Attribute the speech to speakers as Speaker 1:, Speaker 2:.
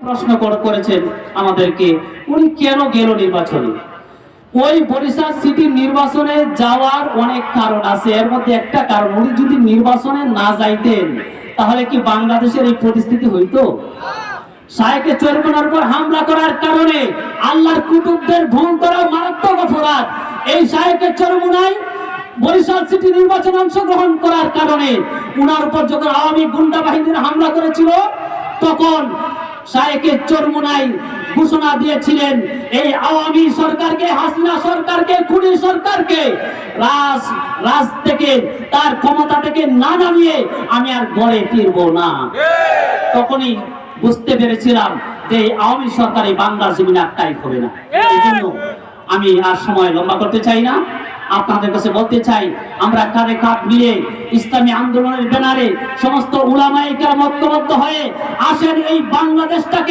Speaker 1: প্রশ্ন করেছেন আমাদেরকে, উনি কেন গেল নির্বাচনে? ওই বরিশাল সিটি নির্বাচনে যাওয়ার অনেক কারণ আছে, এর মধ্যে একটা কারণ, উনি যদি নির্বাচনে না যাইতেন তাহলে কি বাংলাদেশের এই পরিস্থিতি হইতো? শায়েখে চরমুনার উপর হামলা করার কারণে আল্লাহর কুতুবদের ভঙ্গ করা মারাত্মক অপরাধ। এই শায়েখে চরমুনায় বরিশাল সিটি নির্বাচনে অংশগ্রহণ করার কারণে উনার উপর যখন আওয়ামী গুন্ডা বাহিনীর হামলা করেছিল, তখন শায়েখে চরমুনাই ঘোষণা দিয়েছিলেন এই আওয়ামী সরকারকে, হাসিনা সরকারকে, খুনি সরকারকে রাজ থেকে, তার ক্ষমতা থেকে না নামিয়ে আমি আর ঘরে ফিরব না। তখনই বুঝতে পেরেছিলাম যে আওয়ামী সরকার এই বাংলার জমিনে আটকাই হবে না। এই জন্য আমি আর সময় লম্বা করতে চাই না, আপনাদের কাছে বলতে চাই, আমরা কাঁধে কাঁধ মিলে ইসলামী আন্দোলনের ব্যানারে সমস্ত উলামায়ে কেরাম ঐক্যবদ্ধ হয়ে আসেন এই বাংলাদেশটাকে